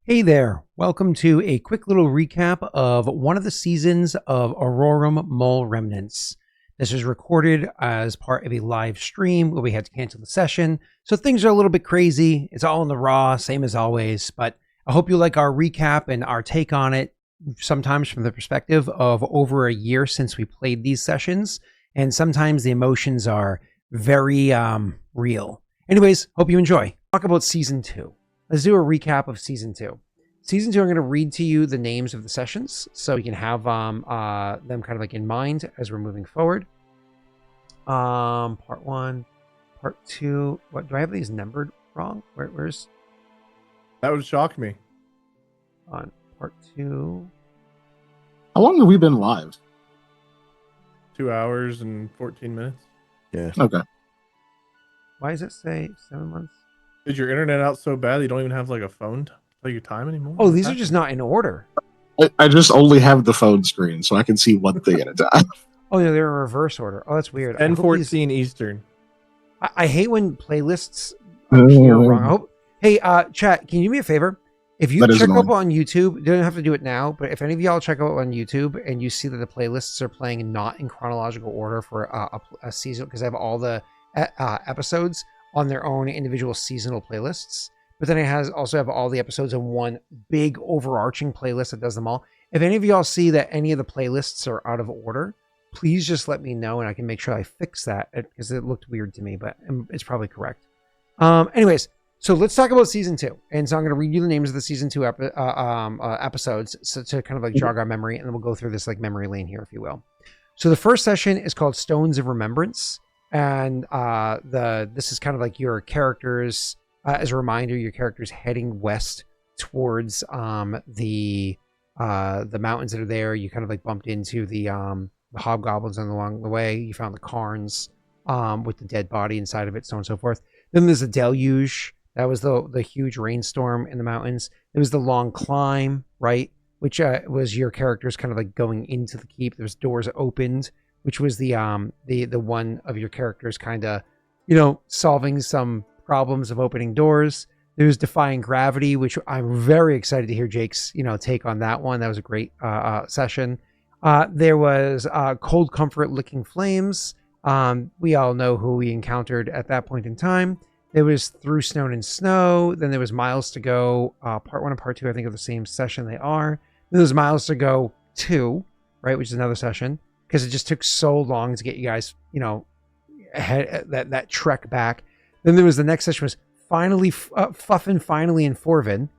Hey there, welcome to a quick little recap of one of the seasons of Aurorum Mole Remnants. This was recorded as part of a live stream where we had to cancel the session, so things are a little bit crazy. It's all in the raw, same as always, but I hope you like our recap and our take on it, sometimes from the perspective of over a year since we played these sessions, and sometimes the emotions are very real. Anyways, hope you enjoy. Talk about Season 2. Let's do a recap of Season 2. Season 2, I'm going to read to you the names of the sessions so you can have them kind of like in mind as we're moving forward. Part 1, Part 2. What do I have these numbered wrong? Where's that? Would shock me. On Part 2. How long have we been live? 2 hours and 14 minutes. Yeah. Okay. Why does it say 7 months? Is your internet out so bad that you don't even have like a phone to tell your time anymore? Oh, these are just not in order. I just only have the phone screen, so I can see one thing at a time. Oh, yeah, they're in reverse order. Oh, that's weird. 10:14 Eastern. I hate when playlists appear wrong. Hey, chat, can you do me a favor? If you check up on YouTube, you don't have to do it now, but if any of y'all check out on YouTube and you see that the playlists are playing not in chronological order for a season, because I have all the episodes on their own individual seasonal playlists, but then it also have all the episodes in one big overarching playlist that does them all. If any of y'all see that any of the playlists are out of order, please just let me know and I can make sure I fix that, because it looked weird to me, but it's probably correct. Anyways, so let's talk about Season 2. And so I'm going to read you the names of the Season 2 episodes so to kind of like jog our memory, and then we'll go through this like memory lane here, if you will. So the first session is called Stones of Remembrance. And this is kind of like your characters, as a reminder, your characters heading west towards the mountains that are there. You kind of like bumped into the hobgoblins along the way. You found the cairns with the dead body inside of it, so on and so forth. Then there's a deluge. That was the huge rainstorm in the mountains. There was the long climb, right? Which was your characters kind of like going into the keep. There's doors opened, which was the one of your characters kind of, solving some problems of opening doors. There's Defying Gravity, which I'm very excited to hear Jake's, take on that one. That was a great session. There was Cold Comfort Licking Flames. We all know who we encountered at that point in time. There was Through Snow and Snow. Then there was Miles to Go. Part 1 and Part 2, I think, are the same session. They are. Then there's Miles to Go 2, right, which is another session, because it just took so long to get you guys, ahead, that trek back. Then there was the next session was finally Fuffin' Finally in Forvin,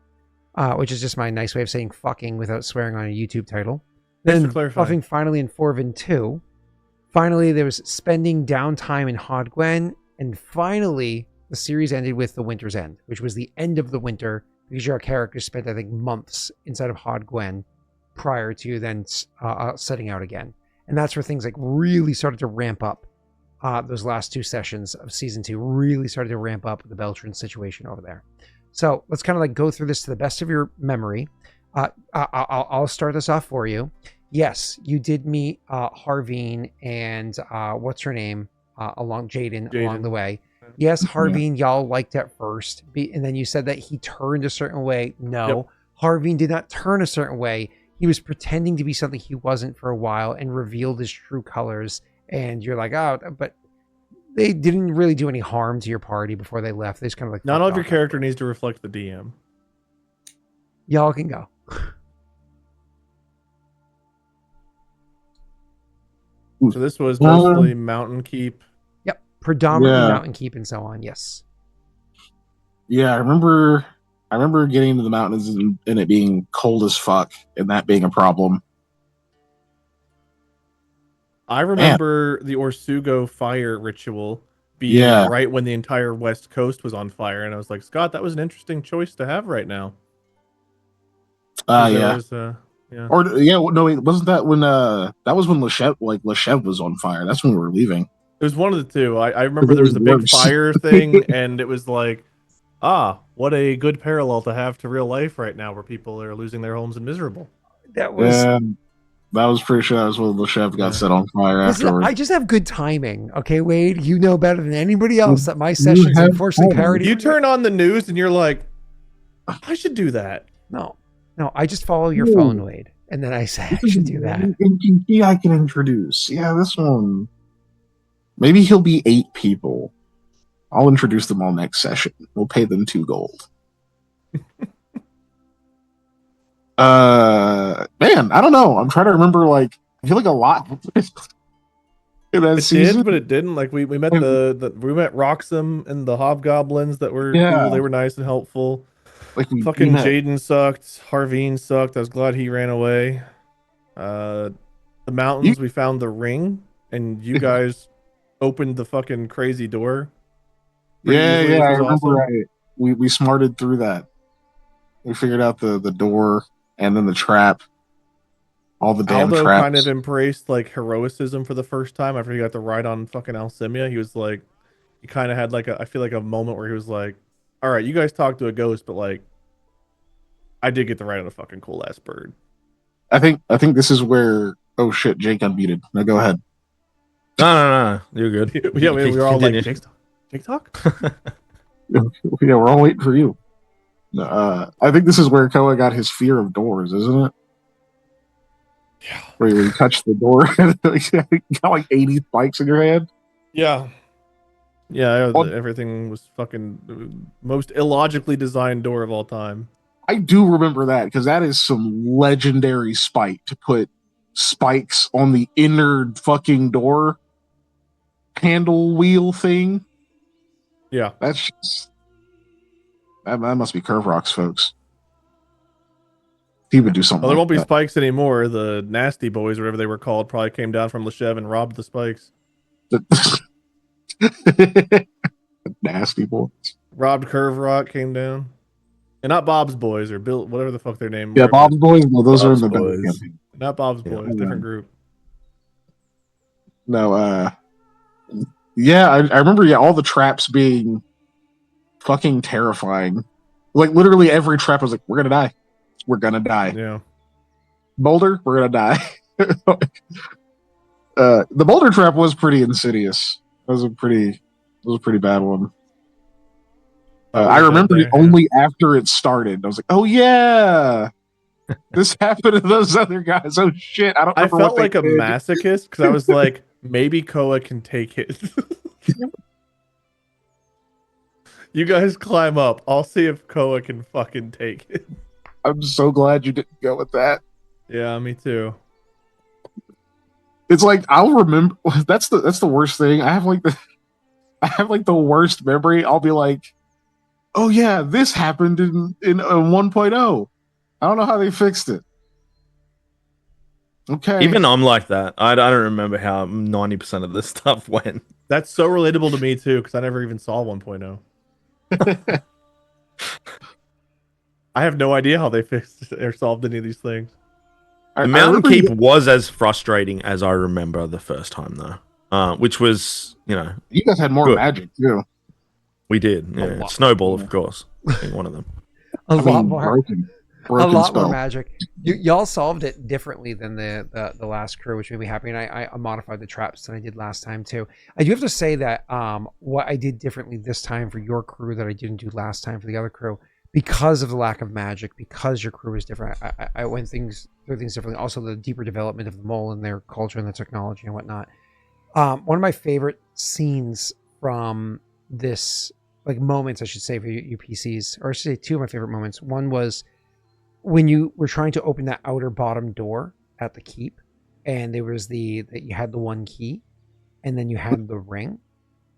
which is just my nice way of saying fucking without swearing on a YouTube title. Then Fuffing Finally in Forvin 2. Finally, there was Spending Downtime in Hodgwen. And finally, the series ended with The Winter's End, which was the end of the winter, because your characters spent, I think, months inside of Hodgwen prior to then setting out again. And that's where things like really started to ramp up. Those last two sessions of Season 2 really started to ramp up the Beltran situation over there. So let's kind of like go through this to the best of your memory. I'll start this off for you. Yes, you did meet Harveen and what's her name along Jaden along the way. Yes, Harveen, y'all liked at first, and then you said that he turned a certain way. No, yep. Harveen did not turn a certain way. He was pretending to be something he wasn't for a while and revealed his true colors. And you're like, oh, but they didn't really do any harm to your party before they left. They just kind of like... Not all of your character needs to reflect the DM. Y'all can go. So this was mostly Mountain Keep. Yep. Predominantly Mountain Keep and so on. Yes. Yeah, I remember getting into the mountains and it being cold as fuck and that being a problem. I remember the Orsugo fire ritual being right when the entire West Coast was on fire, and I was like, Scott, that was an interesting choice to have right now. Yeah. Or no, wait, wasn't that when that was when Leshev was on fire? That's when we were leaving. It was one of the two. I remember there was a big fire thing, and it was like, what a good parallel to have to real life right now, where people are losing their homes and miserable. That was pretty sure that was when Leshev got set on fire afterwards. I just have good timing, okay, Wade? You know better than anybody else that my sessions unfortunately parody. You turn on the news and you're like, I should do that. No, I just follow your phone, Wade, and then I say I should do that. NPC I can introduce. Yeah, this one. Maybe he'll be 8 people. I'll introduce them all next session. We'll pay them 2 gold. Man, I don't know. I'm trying to remember. Like, I feel like a lot in that season. Did, but it didn't. Like we met we met Roxham and the hobgoblins that were cool. They were nice and helpful. Like fucking Jaden sucked. Harveen sucked. I was glad he ran away. The mountains. We found the ring, and you guys opened the fucking crazy door. Yeah, I remember. Awesome. We smarted through that. We figured out the door and then the trap. All the damn Aldo traps. Kind of embraced like heroicism for the first time after he got to ride on fucking Alcimia. He was like, he kind of had like I feel like a moment where he was like, all right, you guys talked to a ghost, but like, I did get to ride on a fucking cool ass bird. I think this is where, oh shit, Jake unmuted. Now go ahead. No, you're good. Yeah, we were all like, Jake talk? Yeah, we're all waiting for you. I think this is where Koa got his fear of doors, isn't it? Yeah. Where you touch the door and you got like 80 spikes in your hand. Yeah. Everything was fucking most illogically designed door of all time. I do remember that because that is some legendary spite to put spikes on the inner fucking door handle wheel thing. Yeah. That's just... That must be Curve Rocks, folks. He would do something. Well, there won't be spikes anymore. The nasty boys, whatever they were called, probably came down from Leshev and robbed the spikes. Nasty boys. Robbed Curve Rock, came down. And not Bob's boys or Bill, whatever the fuck their name. Yeah, Bob's boys. Well, those Bob's are in the boys. Not Bob's boys, different group. No, yeah, I remember. Yeah, all the traps being fucking terrifying. Like literally every trap was like, "We're gonna die. We're gonna die." Yeah. Boulder, we're gonna die. The boulder trap was pretty insidious. That was a pretty bad one. I remember it only after it started. I was like, "Oh yeah, this happened to those other guys." Oh shit, I don't. I felt like a masochist because I was like, maybe Koa can take it. You guys climb up. I'll see if Koa can fucking take it. I'm so glad you didn't go with that. Yeah, me too. It's like I'll remember. That's the worst thing. I have like the worst memory. I'll be like, "Oh yeah, this happened in 1.0. I don't know how they fixed it." Okay. Even I'm like that. I don't remember how 90% of this stuff went. That's so relatable to me too, because I never even saw 1.0. I have no idea how they fixed or solved any of these things. The Mountain Keep was as frustrating as I remember the first time, though, which was, you guys had more magic too. We did. Yeah. Snowball, of course, being one of them. A lot more magic. Y'all solved it differently than the last crew, which made me happy. And I modified the traps than I did last time too. I do have to say that what I did differently this time for your crew that I didn't do last time for the other crew, because of the lack of magic, because your crew is different, I went through things differently. Also, the deeper development of the mole and their culture and the technology and whatnot. One of my favorite scenes from this, like moments, I should say, for you PCs, or I should say 2 of my favorite moments. One was when you were trying to open that outer bottom door at the keep, and there was that you had the 1 key, and then you had the ring,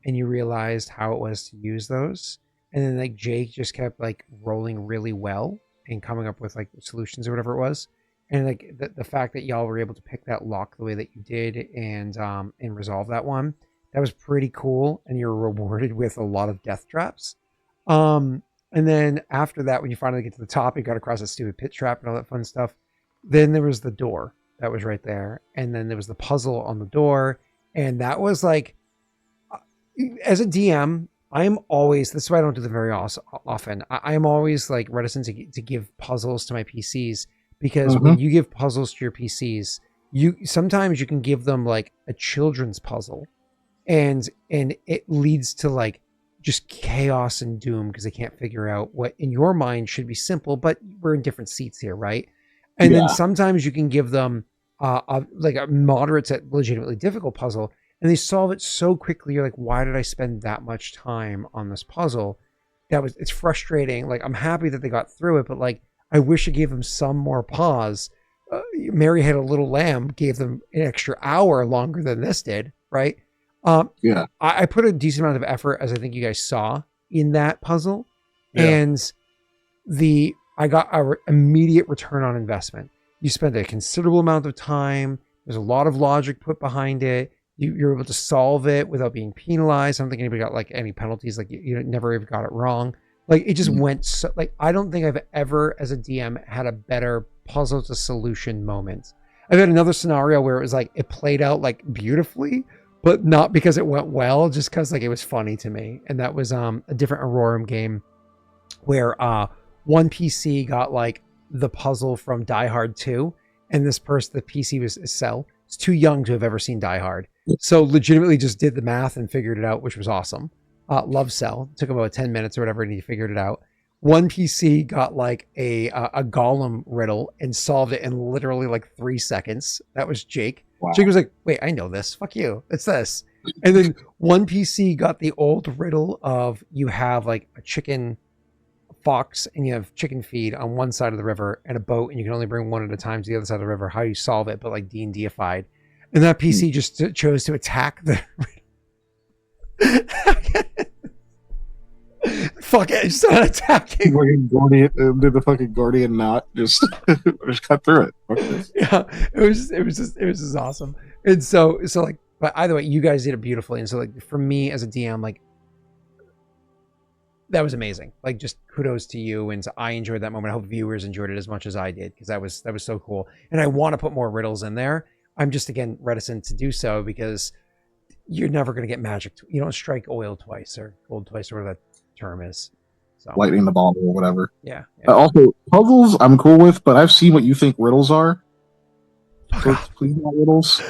and you realized how it was to use those. And then like Jake just kept like rolling really well and coming up with like solutions or whatever it was. And like the fact that y'all were able to pick that lock the way that you did and resolve that one, that was pretty cool. And you're rewarded with a lot of death traps. And then after that, when you finally get to the top, you got across a stupid pit trap and all that fun stuff. Then there was the door that was right there. And then there was the puzzle on the door. And that was like, as a DM, I'm always, this is why I don't do them very often. I'm always like reticent to give puzzles to my PCs, because when you give puzzles to your PCs, sometimes you can give them like a children's puzzle and it leads to like just chaos and doom because they can't figure out what in your mind should be simple, but we're in different seats here, right? And then sometimes you can give them like a moderate to legitimately difficult puzzle, and they solve it so quickly. You're like, why did I spend that much time on this puzzle? It's frustrating. Like, I'm happy that they got through it, but like, I wish I gave them some more pause. Mary Had a Little Lamb gave them an extra hour longer than this did, right? I put a decent amount of effort, as I think you guys saw, in that puzzle, and I got an immediate return on investment. You spent a considerable amount of time. There's a lot of logic put behind it. You're able to solve it without being penalized. I don't think anybody got like any penalties. Like you never even got it wrong. Like it just went so. Like I don't think I've ever, as a DM, had a better puzzle to solution moment. I've had another scenario where it was like it played out like beautifully, but not because it went well, just because like it was funny to me. And that was a different Aurorum game where one PC got like the puzzle from Die Hard 2, and this person, the PC was Cell. It's too young to have ever seen Die Hard, so legitimately just did the math and figured it out, which was awesome. Love Cell. Took about 10 minutes or whatever, and he figured it out. One PC got like a Gollum riddle and solved it in literally like 3 seconds. That was Jake. Wow. Jake was like, wait, I know this. Fuck you. It's this. And then one PC got the old riddle of you have like a chicken fox and you have chicken feed on one side of the river and a boat, and you can only bring one at a time to the other side of the river. How you solve it, but like D&Dified. And that PC just chose to attack the fuck it, just started attacking. Did the fucking Guardian not just cut through it? Yeah, it was just awesome. And so like, but either way, you guys did it beautifully. And so like for me as a DM, like that was amazing. Like just kudos to you. And so I enjoyed that moment. I hope viewers enjoyed it as much as I did, because that was so cool. And I want to put more riddles in there. I'm just again reticent to do so because you're never going to get magic. You don't strike oil twice or gold twice, or whatever that term is. So lightning the ball or whatever. Yeah. Also, puzzles I'm cool with, but I've seen what you think riddles are. So please not riddles.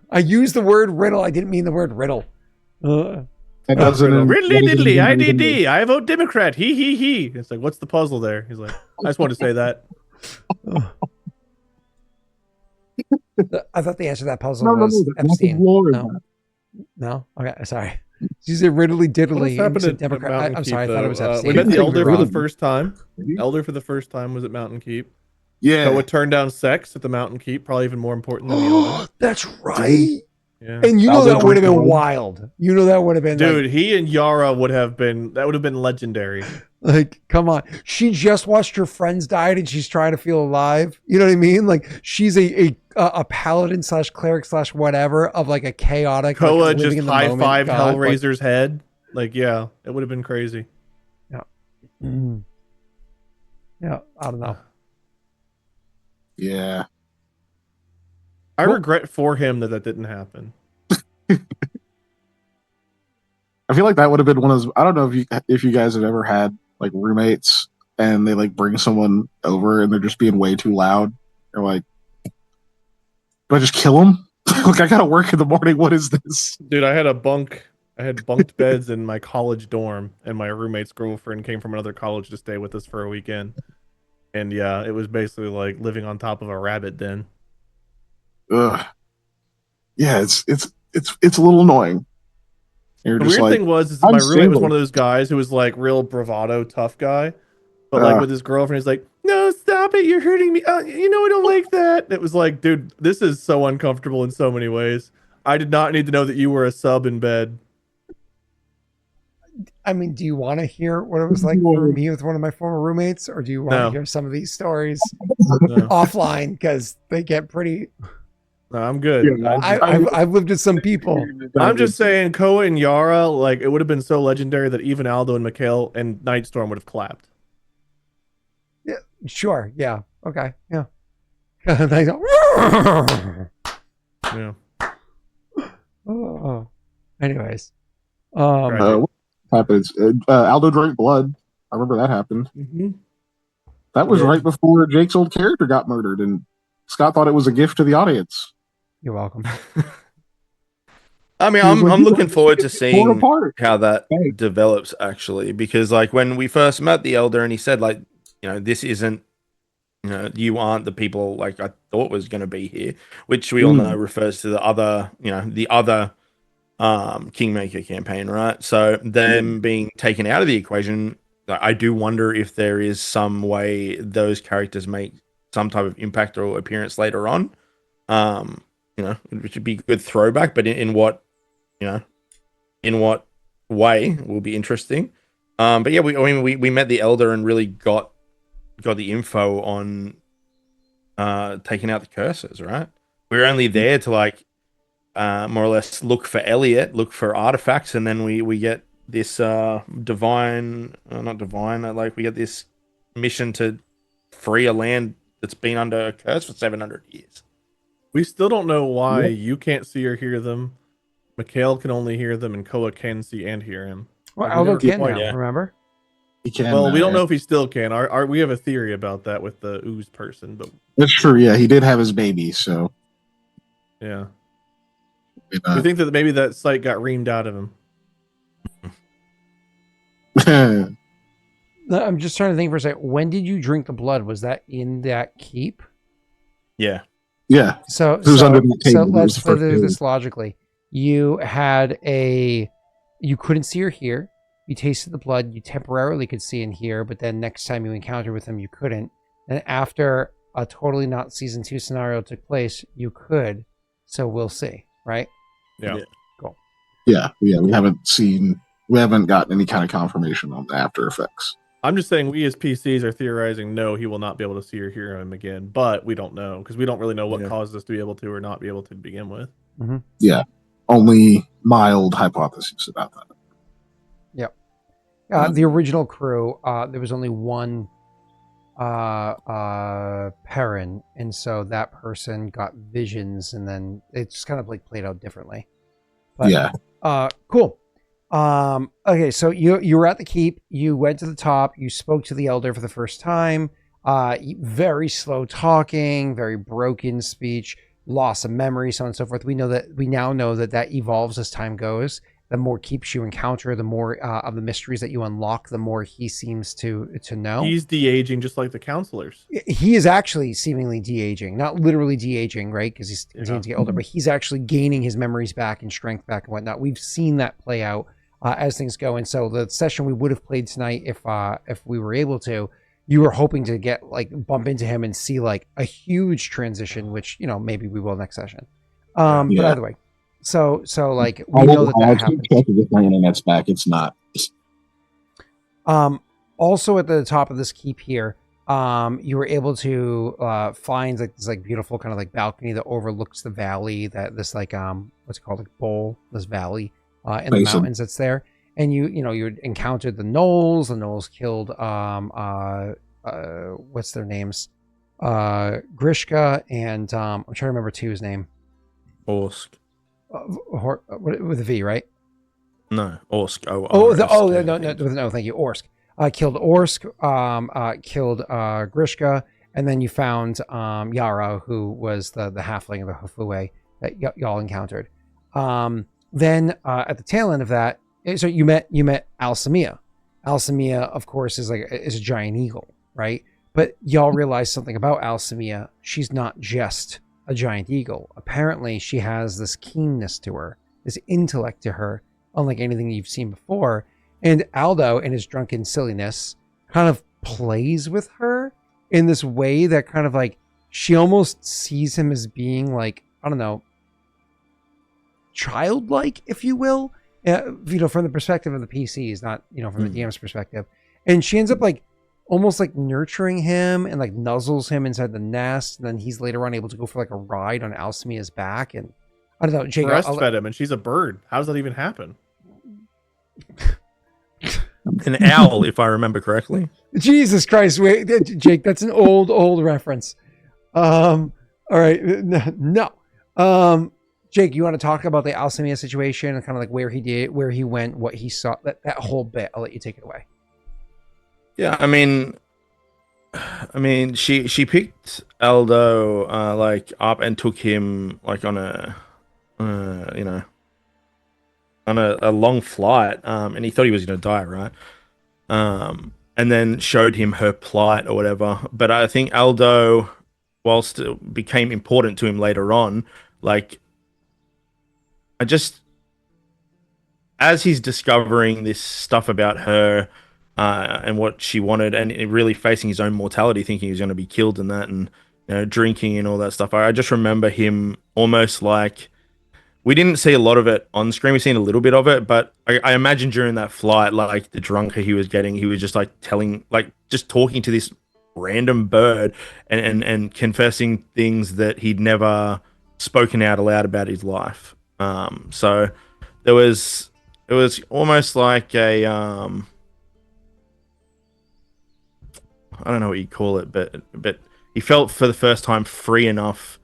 I used the word riddle. I didn't mean the word riddle. Riddly diddly, IDD. I vote Democrat. He. It's like, what's the puzzle there? He's like, I just want to say that. I thought the answer to that puzzle was Epstein. No? Okay, sorry. You said riddly diddly. Democrat. I'm sorry, I thought it was Epstein. We met the Elder for the first time. Elder for the first time was at Mountain Keep. Yeah. Koa turned down sex at the Mountain Keep, probably even more important than the Elder. That's right. Yeah. And you know that would have been wild. You know that would have been, dude. Like, he and Yara would have been legendary. Like, come on. She just watched her friends died and she's trying to feel alive. You know what I mean? Like, she's a paladin / cleric / whatever of like a chaotic. Koa like, just high five Hellraiser's head. Like, yeah, it would have been crazy. Yeah. Yeah, I don't know. Yeah. I regret for him that didn't happen. I feel like that would have been one of those. I don't know if you guys have ever had like roommates and they like bring someone over and they're just being way too loud. They're like, do I just kill them? Like, I gotta work in the morning. What is this? Dude, I had bunked beds in my college dorm, and my roommate's girlfriend came from another college to stay with us for a weekend. And yeah, it was basically like living on top of a rabbit den. Ugh. Yeah, it's a little annoying. The weird thing was my roommate was one of those guys who was like real bravado, tough guy. But like with his girlfriend, he's like, no, stop it. You're hurting me. I don't like that. And it was like, dude, this is so uncomfortable in so many ways. I did not need to know that you were a sub in bed. I mean, do you want to hear what it was like for me with one of my former roommates? Or do you want to hear some of these stories offline? Because they get pretty... No, I'm good. Yeah, I've lived with some people. I'm just saying, Koa and Yara, like, it would have been so legendary that even Aldo and Mikhail and Nightstorm would have clapped. Yeah, sure. Yeah. Okay. Yeah. Yeah. Oh. Anyways. What happens? Aldo drank blood. I remember that happened. Mm-hmm. That was right before Jake's old character got murdered, and Scott thought it was a gift to the audience. You're welcome. I mean, I'm looking forward to seeing apart. how that develops actually, because like when we first met the elder and he said like, this isn't, you aren't the people like I thought was going to be here, which we all know refers to the other, Kingmaker campaign, right? So them being taken out of the equation, I do wonder if there is some way those characters make some type of impact or appearance later on. Which would be a good throwback, but in what, in what way will be interesting. But yeah, we met the elder and really got the info on taking out the curses, right? We were only there to like more or less look for Elliot, look for artifacts, and then we get this divine, not divine, like we get this mission to free a land that's been under a curse for 700 years. We still don't know why you can't see or hear them. Mikhail can only hear them, and Koa can see and hear him. Well, Aldo can now, remember? He can. Well, we don't know if he still can. We have a theory about that with the ooze person, but that's true. Yeah, he did have his baby, so yeah. We think that maybe that sight got reamed out of him. I'm just trying to think for a second. When did you drink the blood? Was that in that keep? Yeah. Yeah. So let's further this logically. You couldn't see or hear. You tasted the blood. You temporarily could see and hear, but then next time you encountered with him, you couldn't. And after a totally not season 2 scenario took place, you could. So we'll see, right? Yeah. Cool. Yeah. We haven't gotten any kind of confirmation on the after effects. I'm just saying we as PCs are theorizing, no, he will not be able to see or hear him again, but we don't know because we don't really know what caused us to be able to or not be able to begin with. Mm-hmm. Yeah. Only mild hypotheses about that. Yep. The original crew, there was only one Perrin, and so that person got visions, and then it just kind of like played out differently. But, yeah. Cool. Okay, so you were at the keep. You went to the top. You spoke to the elder for the first time. Very slow talking, very broken speech, loss of memory, so on and so forth. We now know that evolves as time goes. The more keeps you encounter, the more of the mysteries that you unlock, the more he seems to know. He's de-aging just like the counselors. He is actually seemingly de-aging, not literally de-aging, right? Because he's continuing to get older, but he's actually gaining his memories back and strength back and whatnot. We've seen that play out as things go. And so the session we would have played tonight, if we were able to, you were hoping to get bump into him and see like a huge transition, which maybe we will next session. But either way. So like we know that happened. Check if my internet's back. It's not. Also at the top of this keep here, you were able to find like this like beautiful kind of like balcony that overlooks the valley, that this like what's it called, like bowl, this valley in the mountains that's there. And you encountered the gnolls. The gnolls killed what's their names? Grishka and I'm trying to remember his name. Orsk. With a V, right? No, Orsk. No, thank you. Orsk. Killed Orsk, killed Grishka, and then you found Yara, who was the halfling of the Hafue that y'all encountered. Then at the tail end of that, so you met Alsamia. Alsamia, of course, is a giant eagle, right? But y'all realize something about Alsamia. She's not just a giant eagle. Apparently, she has this keenness to her, this intellect to her, unlike anything you've seen before. And Aldo, in his drunken silliness, kind of plays with her in this way that kind of like she almost sees him as being like, I don't know, childlike, if you will, from the perspective of the PCs, not from the DM's perspective. And she ends up like almost like nurturing him and like nuzzles him inside the nest. And then he's later on able to go for like a ride on Alsamia's back. And I don't know, Jake, breastfed him, and she's a bird. How does that even happen? An owl, if I remember correctly. Jesus Christ, wait, Jake, that's an old reference. All right, no. Jake, you want to talk about the Alsamia situation and kind of like where he went, what he saw, that whole bit? I'll let you take it away. Yeah, I mean, she picked Aldo like up and took him like on a on a long flight, and he thought he was going to die, right? And then showed him her plight or whatever. But I think Aldo, whilst it became important to him later on, like, I just, as he's discovering this stuff about her and what she wanted, and really facing his own mortality, thinking he was going to be killed in that, and drinking and all that stuff, I just remember him almost like, we didn't see a lot of it on screen. We've seen a little bit of it, but I imagine during that flight, like the drunker he was getting, he was just like just talking to this random bird and confessing things that he'd never spoken out aloud about his life. So it was almost like a I don't know what you call it, but he felt for the first time free enough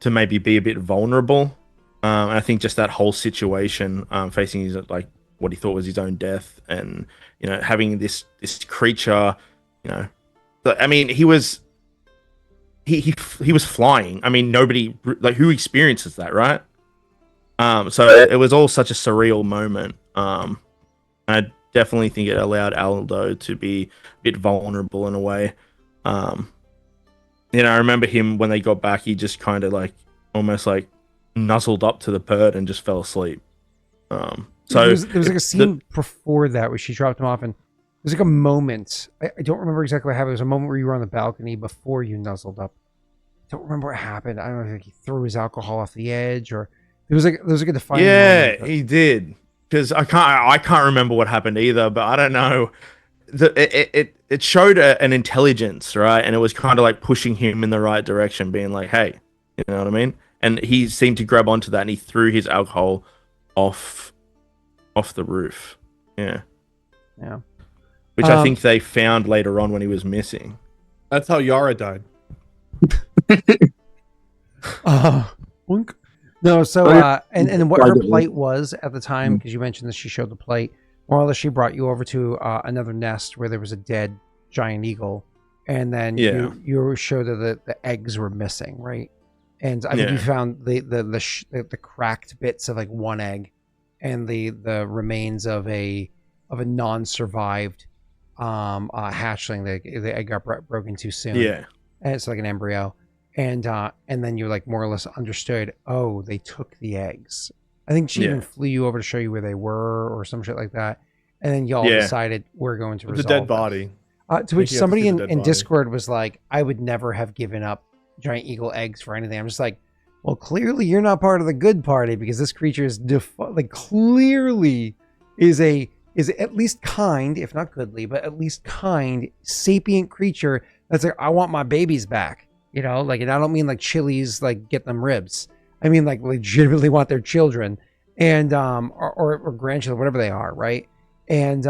to maybe be a bit vulnerable. And I think just that whole situation, facing his, like, what he thought was his own death, and having this creature, I mean, he was flying. I mean, nobody, like, who experiences that, right? So it was all such a surreal moment. I definitely think it allowed Aldo to be a bit vulnerable in a way. I remember him when they got back, he just kind of like almost like nuzzled up to the bird and just fell asleep. So there was like a scene before that where she dropped him off, and there's like a moment. I don't remember exactly what happened. There was a moment where you were on the balcony before you nuzzled up. I don't remember what happened. I don't know if he threw his alcohol off the edge, or there was like a defining moment. Yeah, he did. Because I can't remember what happened either, but I don't know. It showed an intelligence, right? And it was kind of like pushing him in the right direction, being like, hey, you know what I mean? And he seemed to grab onto that, and he threw his alcohol off the roof. Yeah. Which I think they found later on when he was missing. That's how Yara died. No, so and what her plight was at the time, because you mentioned that she showed the plight. More or less, she brought you over to another nest where there was a dead giant eagle, and then you showed that the eggs were missing, right? And I think you found the cracked bits of like one egg, and the remains of a non-survived hatchling. The egg got broken too soon. Yeah, and it's like an embryo. And then you like more or less understood, oh, they took the eggs. I think she even flew you over to show you where they were or some shit like that. And then y'all decided we're going to resolve a dead body. To which somebody in Discord was like, I would never have given up giant eagle eggs for anything. I'm just like, well, clearly you're not part of the good party, because this creature is clearly is at least kind, if not goodly, but at least kind, sapient creature that's like, I want my babies back. Like, and I don't mean like chilies, like get them ribs. I mean like legitimately want their children and or grandchildren, whatever they are, right? And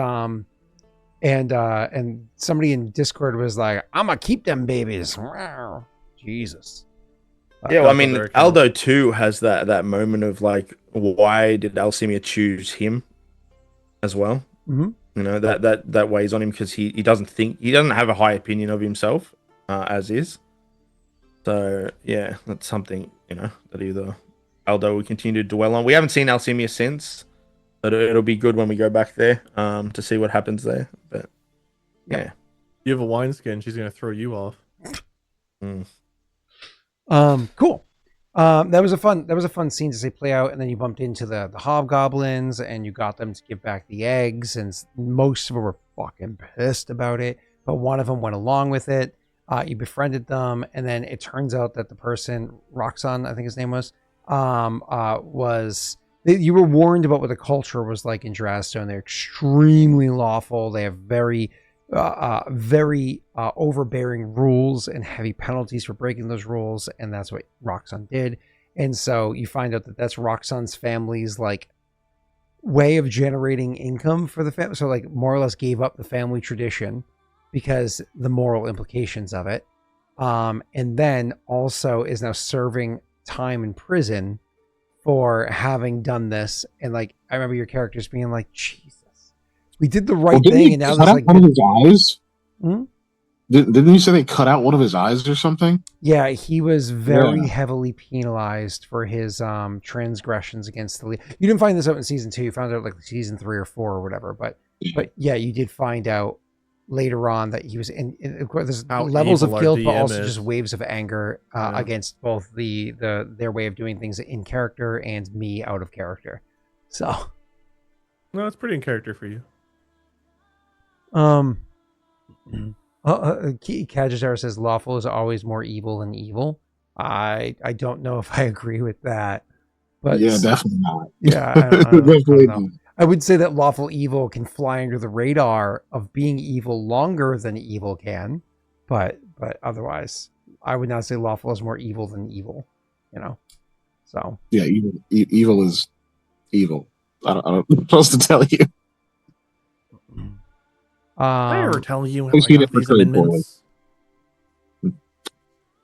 somebody in Discord was like, I'm gonna keep them babies. Wow. Jesus. Yeah, well, I mean, Aldo too has that moment of like, why did Alcimia choose him as well? Mm-hmm. That weighs on him, because he doesn't have a high opinion of himself as is. So yeah, that's something that either Aldo will continue to dwell on. We haven't seen Alcimia since, but it'll be good when we go back there to see what happens there. But yeah, you have a wineskin, she's gonna throw you off. Cool. That was a fun scene to see play out, and then you bumped into the hobgoblins, and you got them to give back the eggs, and most of them were fucking pissed about it, but one of them went along with it. You befriended them, and then it turns out that the person, Roxanne, I think his name was you were warned about what the culture was like in Drazstone. They're extremely lawful. They have very overbearing rules and heavy penalties for breaking those rules, and that's what Roxanne did. And so you find out that that's Roxanne's family's like way of generating income for the family. So like more or less gave up the family tradition because the moral implications of it. And then also is now serving time in prison for having done this. And like, I remember your characters being like, Jesus, we did the right thing. And now there's like, one of his eyes? Didn't you say they cut out one of his eyes or something? Yeah, he was very heavily penalized for his transgressions against the. You didn't find this out in season 2. You found out like season 3 or 4 or whatever. But yeah, you did find out later on that he was in of course, there's levels of guilt, but also just waves of anger against both their way of doing things in character and me out of character. So, no, it's pretty in character for you. Kajazar says lawful is always more evil than evil. I don't know if I agree with that, but yeah, definitely not. Yeah, I don't know. I would say that lawful evil can fly under the radar of being evil longer than evil can, but otherwise, I would not say lawful is more evil than evil. So yeah, evil is evil. I don't know what I'm supposed to tell you. I ever tell you how I got these amendments?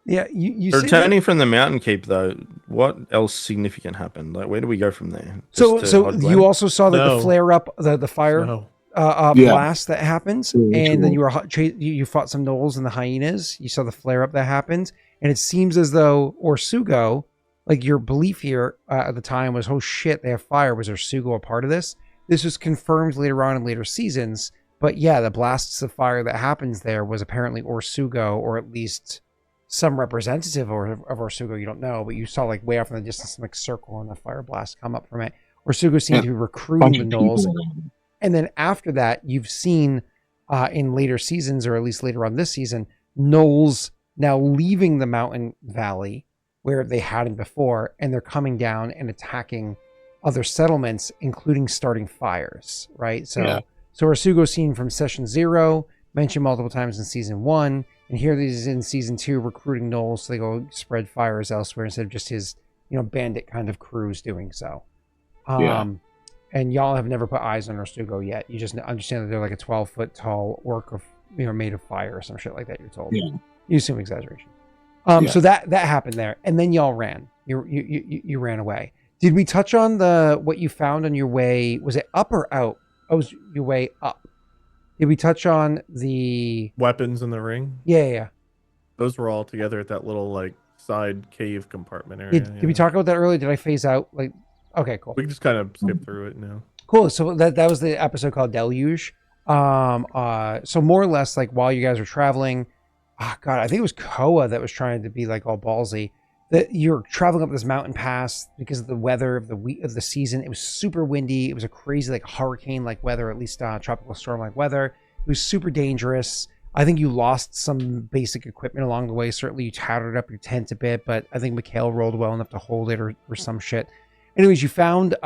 Yeah, you returning from the mountain keep though. What else significant happened? Like, where do we go from there? So you also saw the flare up, the fire blast that happens, and then you fought some gnolls and the hyenas. You saw the flare up that happened, and it seems as though Orsugo, like your belief here at the time was, oh shit, they have fire. Was Orsugo a part of this? This was confirmed later on in later seasons. But yeah, the blasts of fire that happens there was apparently Orsugo, or at least some representative of Orsugo. You don't know, but you saw like way off in the distance, like circle and a fire blast come up from it. Orsugo seemed to be recruiting the gnolls. And then after that, you've seen in later seasons, or at least later on this season, gnolls now leaving the mountain valley where they hadn't before, and they're coming down and attacking other settlements, including starting fires, right? So Orsugo seen from session 0, mentioned multiple times in season 1, and here he's in season 2 recruiting gnolls so they go spread fires elsewhere instead of just his, bandit kind of crews doing so. And y'all have never put eyes on Orsugo yet. You just understand that they're like a 12-foot tall orc of, made of fire or some shit like that. You're told. Yeah. You assume exaggeration. So that happened there, and then y'all ran. You ran away. Did we touch on what you found on your way? Was it up or out? Oh, it was your way up. Did we touch on the weapons in the ring? Yeah. Those were all together at that little like side cave compartment area. Did we talk about that earlier? Did I phase out? Like, okay, cool. We can just kind of skip through it now. Cool. So that was the episode called Deluge. So more or less, like while you guys were traveling, I think it was Koa that was trying to be like all ballsy. That you're traveling up this mountain pass because of the weather of the season. It was super windy. It was a crazy like hurricane like weather, at least tropical storm like weather. It was super dangerous. I think you lost some basic equipment along the way. Certainly you tattered up your tent a bit, but I think Mikhail rolled well enough to hold it or some shit. Anyways, you found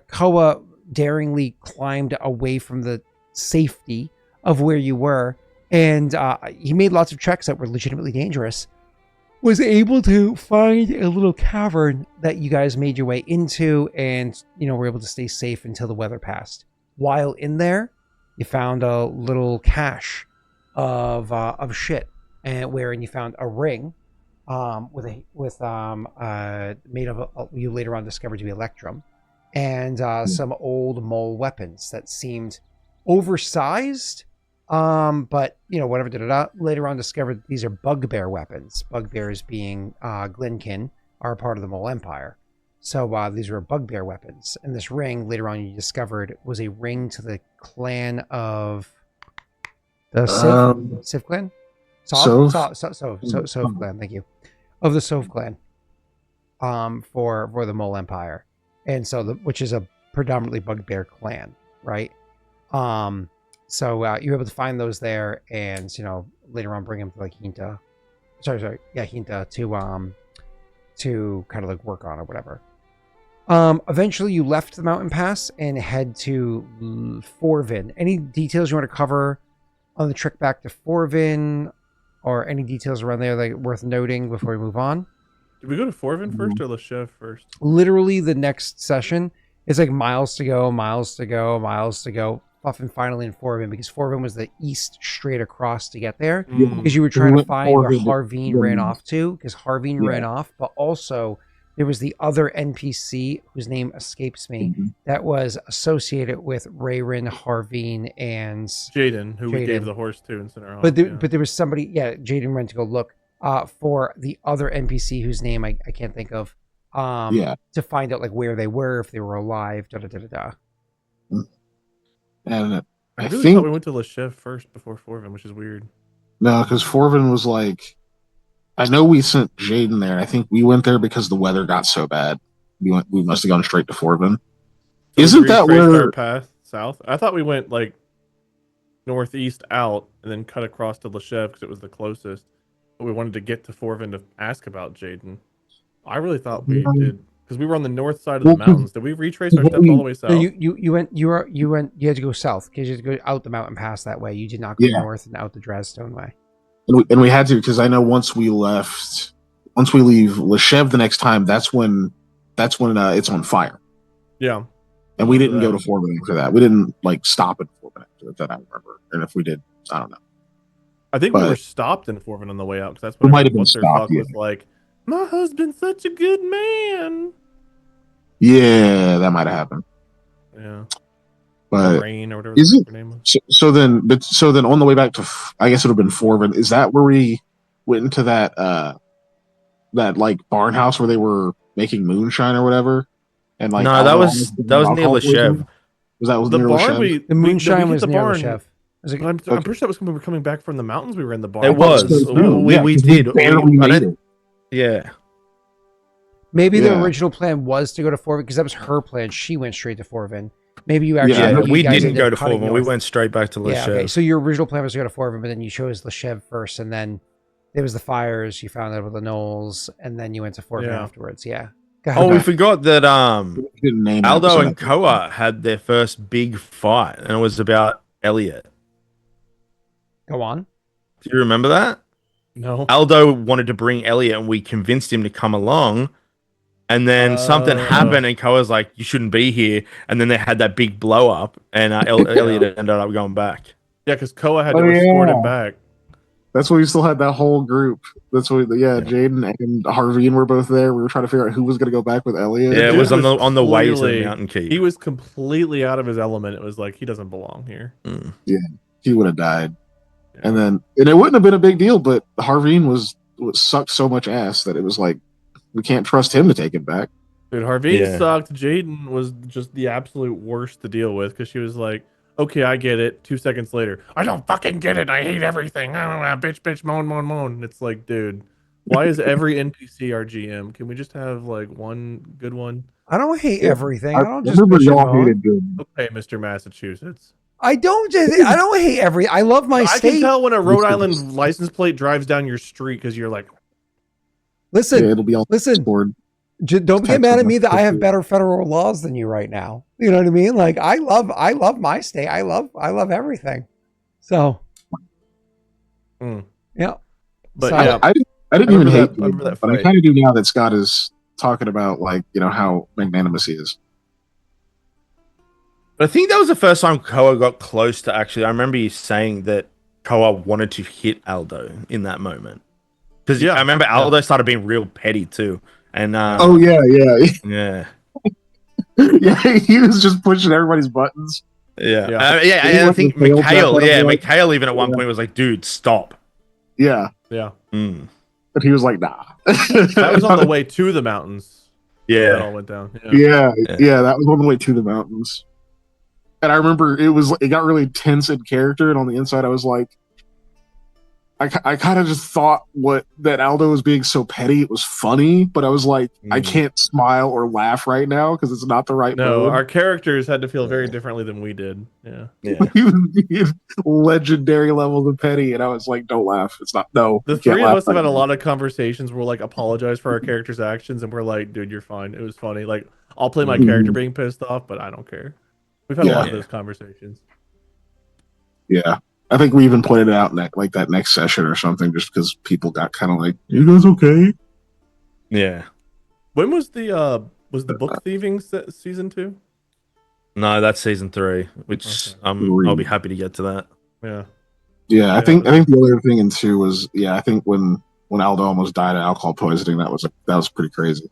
Koa daringly climbed away from the safety of where you were, and he made lots of treks that were legitimately dangerous. Was able to find a little cavern that you guys made your way into, and were able to stay safe until the weather passed. While in there, you found a little cache of shit, and wherein you found a ring made of you later on discovered to be electrum, and some old mole weapons that seemed oversized. But whatever. Later on, discovered these are bugbear weapons. Bugbears, being Glenkin, are a part of the Mól Empire. So these were bugbear weapons. And this ring, later on, you discovered was a ring to the clan of the Sif clan. Sov clan. Thank you. Of the Sov clan. For the Mól Empire, and so which is a predominantly bugbear clan, right? So you were able to find those there, and later on bring them to like Hinta. Hinta to kind of like work on or whatever. Eventually you left the mountain pass and head to Forvin. Any details you want to cover on the trek back to Forvin, or any details around there that are worth noting before we move on? Did we go to Forvin first or Leshev first? Literally the next session is like miles to go. Fucking finally in Forvin, because Forvin was the east straight across to get there, because you were trying to find where Harveen ran off to, because Harveen ran off, but also there was the other NPC whose name escapes me that was associated with Rayrin, Harveen, and Jaden, who we gave the horse to in Center Hall. But there was somebody, Jaden went to go look for the other NPC whose name I can't think of. To find out like where they were, if they were alive, And I really thought we went to Leshev first before Forvin, which is weird. No, because Forvin was like, I know we sent Jaden there. I think we went there because the weather got so bad. We must have gone straight to Forvin. So isn't that where our path south? I thought we went like northeast out and then cut across to Leshev because it was the closest. But we wanted to get to Forvin to ask about Jaden. I really thought we did because we were on the north side of the mountains. Did we retrace our steps all the way south? No, you went. You had to go south because you had to go out the mountain pass that way. You did not go north and out the Drazstone way. And we had to, because I know once we leave Leshev the next time, that's when it's on fire. Yeah. And we didn't go to Forvin after that. We didn't like stop at Forvin after that. I remember. And if we did, I don't know. I think we were stopped in Forvin on the way out because that's when might have been stopped. Was like, my husband's such a good man. Yeah, that might have happened. Yeah. But Rain or whatever her name was. So then on the way back to, I guess it would have been Forvin. Is that where we went into that like barn house where they were making moonshine or whatever? And like no, that was near Leshev. Was that the near barn? Leshev? The moonshine was the near barn. Leshev. I'm pretty sure that was when we were coming back from the mountains. We were in the barn. It was. We did. Barely made it. Yeah. Maybe the original plan was to go to Forvin because that was her plan. She went straight to Forvin. Maybe you actually. Yeah, we didn't go to Forvin. We went straight back to Leshev. Yeah, okay. So your original plan was to go to Forvin, but then you chose Leshev first, and then there was the fires. You found out with the Knolls, and then you went to Forvin afterwards. Yeah. We forgot that Aldo and Koa had their first big fight, and it was about Elliot. Go on. Do you remember that? No. Aldo wanted to bring Elliot, and we convinced him to come along. And then something happened, and Koa's like, "You shouldn't be here." And then they had that big blow up, and Elliot ended up going back. Yeah, because Koa had to escort him back. That's why we still had that whole group. That's why, Jaden and Harveen were both there. We were trying to figure out who was going to go back with Elliot. Yeah, it was on the way to the Mountain Keep. He was completely out of his element. It was like he doesn't belong here. Yeah, he would have died. Yeah. And it wouldn't have been a big deal, but Harveen was sucked so much ass that it was like, we can't trust him to take it back. Dude, Harveen sucked. Jaden was just the absolute worst to deal with because she was like, okay, I get it. 2 seconds later, I don't fucking get it. I hate everything. Bitch, moan. It's like, dude, why is every NPC our GM? Can we just have like one good one? I don't hate everything. I don't just Okay, Mr. Massachusetts. I don't hate every. I love my state. I can tell when a Rhode Island license plate drives down your street because you're like, listen, it'll be all listen. Don't get mad at me that I have better federal laws than you right now. You know what I mean? Like I love my state. I love everything. So, yeah. But so, I didn't even hate that, but I kind of do now that Scott is talking about like how magnanimous he is. I think that was the first time Koa got close to actually. I remember you saying that Koa wanted to hit Aldo in that moment because I remember Aldo started being real petty too. And yeah, he was just pushing everybody's buttons. And I think Mikhail even at one point was like, "Dude, stop." Yeah. But he was like, "Nah." That was on the way to the mountains. Yeah, that all went down. Yeah, that was on the way to the mountains. And I remember it got really tense in character, and on the inside, I was like, I kind of just thought that Aldo was being so petty. It was funny, but I was like, I can't smile or laugh right now because it's not the right mode. Our characters had to feel very differently than we did. Yeah. He was being legendary levels of petty, and I was like, don't laugh. It's not, no. The three of us have had a lot of conversations where we're like, apologize for our characters' actions, and we're like, dude, you're fine. It was funny. Like, I'll play my character being pissed off, but I don't care. We've had a lot of those conversations. Yeah. I think we even pointed it out like that next session or something, just because people got kind of like, "You guys okay?" Yeah. When was the book thieving season 2? No, that's season 3, which I'll be happy to get to that. Yeah. I think the other thing in 2 was I think when Aldo almost died of alcohol poisoning, that was pretty crazy.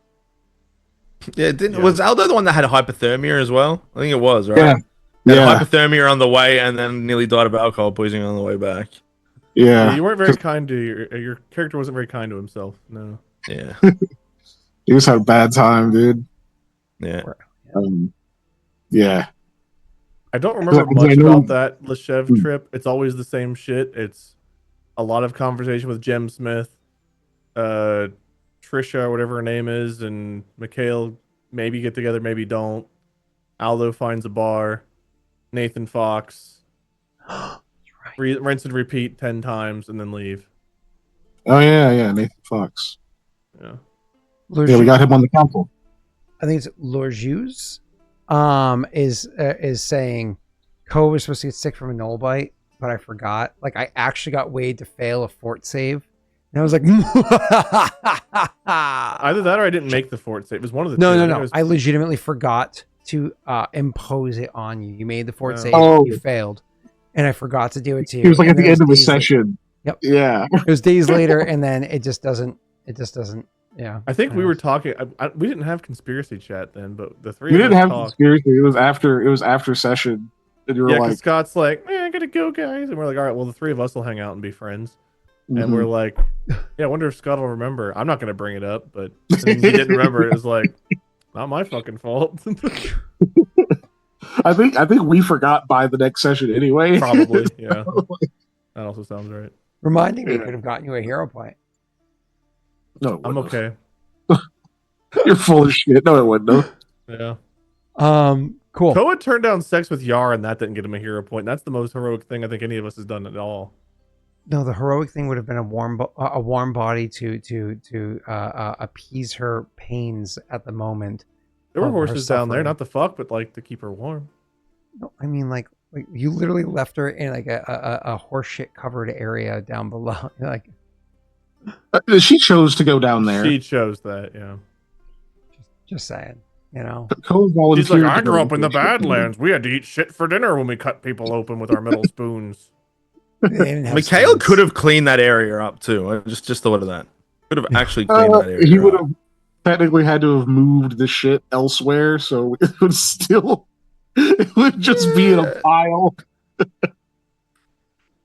Yeah, was Aldo the one that had hypothermia as well? I think it was, right? Yeah. Had hypothermia on the way and then nearly died of alcohol poisoning on the way back. Yeah. You weren't very kind to your character wasn't very kind to himself. No. Yeah. He just had a bad time, dude. Yeah. Yeah. I don't remember much about that Leshev trip. It's always the same shit. It's a lot of conversation with Jem Smith, Trisha, whatever her name is, and Mikhail maybe get together, maybe don't. Aldo finds a bar. Nathan Fox. Rinse and repeat 10 times and then leave. Oh yeah, Nathan Fox. Yeah. Yeah, we got him on the council. I think it's Lorjus. Is saying Koa was supposed to get sick from a null bite, but I forgot. Like I actually got Wade to fail a fort save. And I was like, either that or I didn't make the fort save. It was one of the two. No. I legitimately forgot to impose it on you. You made the fort save, you failed. And I forgot to do it to you. It was like at the end of a session. Yep. Yeah. It was days later, and then it just doesn't. Yeah. I think we were talking. We didn't have conspiracy chat then, but the three. We didn't have conspiracy. It was after session. And you were like, Scott's like, man, I gotta go, guys, and we're like, all right, well, the three of us will hang out and be friends. And we're like, yeah, I wonder if Scott will remember. I'm not gonna bring it up, but he didn't remember. It was like, not my fucking fault. I think we forgot by the next session anyway. Probably, yeah. That also sounds right. Reminding me could have gotten you a hero point. No, I'm okay. You're full of shit. No, it wouldn't. Yeah. Cool. Koa turned down sex with Yar, and that didn't get him a hero point. That's the most heroic thing I think any of us has done at all. No, the heroic thing would have been a warm body to appease her pains at the moment. There were horses down there, not to fuck, but like to keep her warm. No, I mean like you literally left her in like a horse shit covered area down below. Like she chose to go down there. She chose that, yeah. Just saying, you know. She's like, I grew up in the Badlands. We had to eat shit for dinner when we cut people open with our metal spoons. Mikhail could have cleaned that area up too. I just thought of that. Could have actually cleaned that area. He would have technically had to have moved the shit elsewhere, so it would just be in a pile.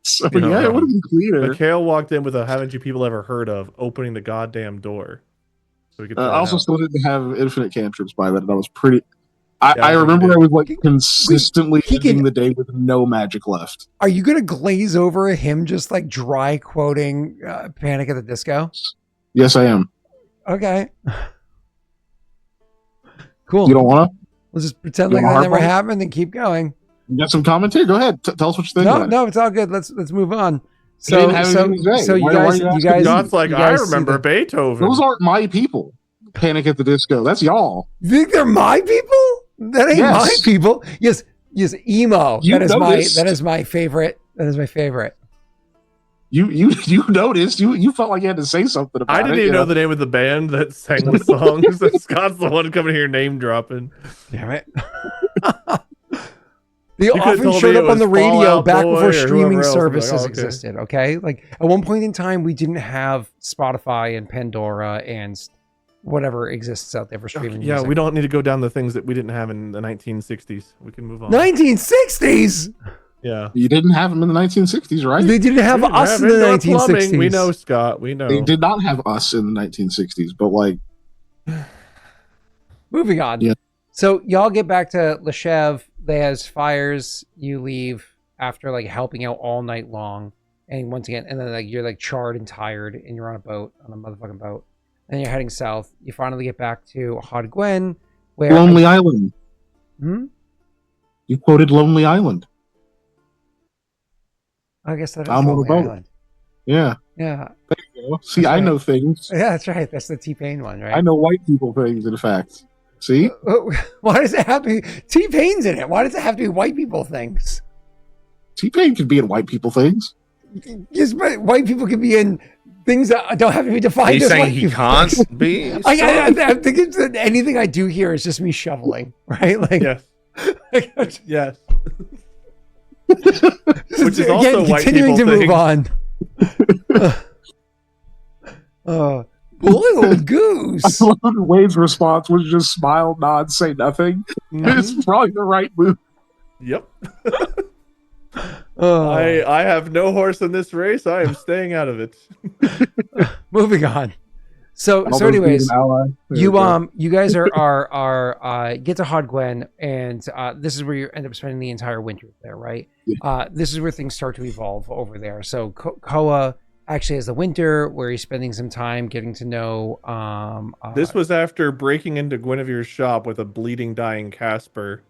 So it would have been cleaner. Mikhail walked in with a "Haven't you people ever heard of?" opening the goddamn door. So we could I also still didn't have infinite cantrips by that, and I was pretty. I remember I was like consistently ending the day with no magic left. Are you gonna glaze over him just like dry quoting Panic at the Disco? Yes, I am. Okay. Cool. You don't want to? We'll just pretend like that never happened and keep going. You got some commentary? Go ahead. Tell us what you think. No, it's all good. Let's move on. So you guys. Scott's like, I remember Beethoven. Those aren't my people. Panic at the Disco. That's y'all. You think they're my people? That ain't my people. Yes, emo. That is my favorite. That is my favorite. You noticed. You felt like you had to say something about it. I didn't even know the name of the band that sang the songs. Scott's the one coming here name dropping. Damn it. They often showed up on the radio back before streaming services existed, okay? Like, at one point in time, we didn't have Spotify and Pandora and whatever exists out there for streaming music. Yeah, we don't need to go down the things that we didn't have in the 1960s. We can move on. 1960s? Yeah. You didn't have them in the 1960s, right? They didn't have us in the 1960s. Plumbing. We know, Scott. We know. They did not have us in the 1960s, but like... Moving on. Yeah. So, y'all get back to Leshev. They has fires. You leave after like helping out all night long, and once again, and then like you're like charred and tired, and you're on a motherfucking boat, and you're heading south. You finally get back to Hod Gwen, where Lonely Island. You quoted Lonely Island. I guess that is Lonely Island. Yeah. Yeah. There you go. See, I know things. Yeah, that's right. That's the T-Pain one, right? I know white people things, in fact. See? Why does it have to be T-Pain's in it? Why does it have to be white people things? T-Pain could be in white people things. Yes, but white people can be in things that don't have to be defined. Are you saying he can't be? I think it's anything I do here is just me shoveling, right? Like, yes. Yes. Which is also white continuing to move on. Boiled goose. Wade's response was just smile, nod, say nothing. It's probably the right move. Yep. Oh. I have no horse in this race. I am staying out of it. Moving on. So anyways, you guys are get to Hodgwen, and this is where you end up spending the entire winter there, right? Yeah. This is where things start to evolve over there. So Koa actually has the winter where he's spending some time getting to know. This was after breaking into Guinevere's shop with a bleeding, dying Casper,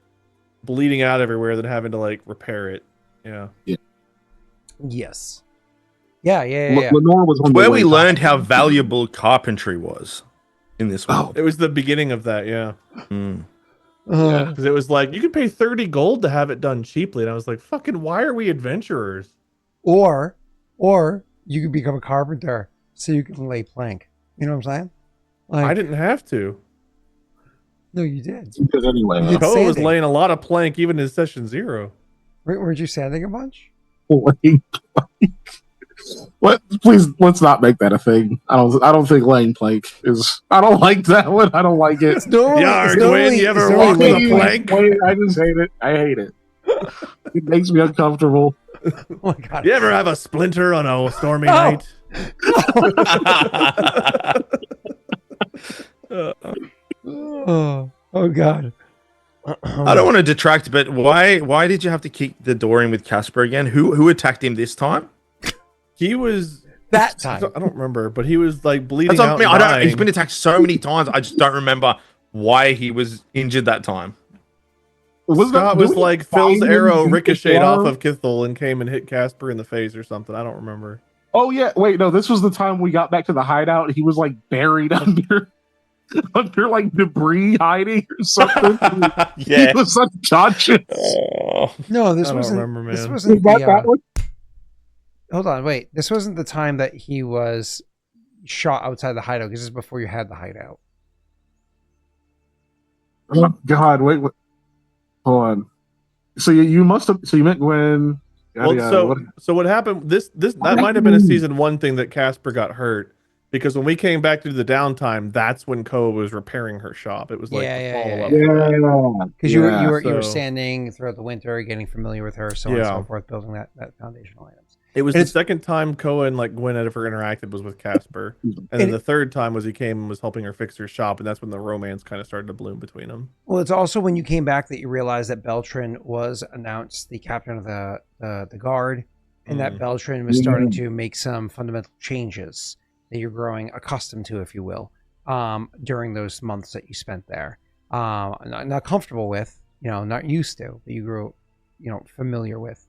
bleeding out everywhere, then having to like repair it. Yeah. Yes. Yeah. Lenore was on where we learned how valuable carpentry was in this world. It was the beginning of that, yeah. Yeah. Because it was like, you could pay 30 gold to have it done cheaply. And I was like, fucking, why are we adventurers? Or you could become a carpenter so you can lay plank. You know what I'm saying? Like, I didn't have to. No, you did. Because anyway, Koa was laying a lot of plank even in session 0. Weren't you sanding a bunch? What? Please, let's not make that a thing. I don't think laying plank is. I don't like that one. I don't like it. Gwen, you ever walk on a plank? I just hate it. I hate it. It makes me uncomfortable. Oh my god! You ever have a splinter on a stormy night? Oh god! I don't want to detract, but why did you have to kick the door in with Casper again? Who attacked him this time? He was that time. I don't remember, but he was like bleeding That's out. what I mean. He's been attacked so many times. I just don't remember why he was injured that time. Scott was like Phil's arrow ricocheted off of Kethrel and came and hit Casper in the face or something. I don't remember. Oh yeah, wait, no, this was the time we got back to the hideout. He was like buried under like debris hiding or something. Yeah, he was unconscious. No, this wasn't. Remember, man. This wasn't that one? Hold on, wait. This wasn't the time that he was shot outside the hideout, because this is before you had the hideout. Oh God, wait, hold on. So you must have. So you meant when? Well, so what happened? That might have been a season 1 thing that Casper got hurt, because when we came back to the downtime, that's when Koa was repairing her shop. It was like the follow up. Yeah, because you were standing throughout the winter, getting familiar with her, so on and so forth, building that foundational items. It was the second time Koa and like Gwen ever interacted was with Casper, and then the third time was he came and was helping her fix her shop, and that's when the romance kind of started to bloom between them. Well, it's also when you came back that you realized that Beltran was announced the captain of the guard, and that Beltran was starting to make some fundamental changes that you're growing accustomed to, if you will, during those months that you spent there. Not comfortable with, not used to, but you grew, familiar with.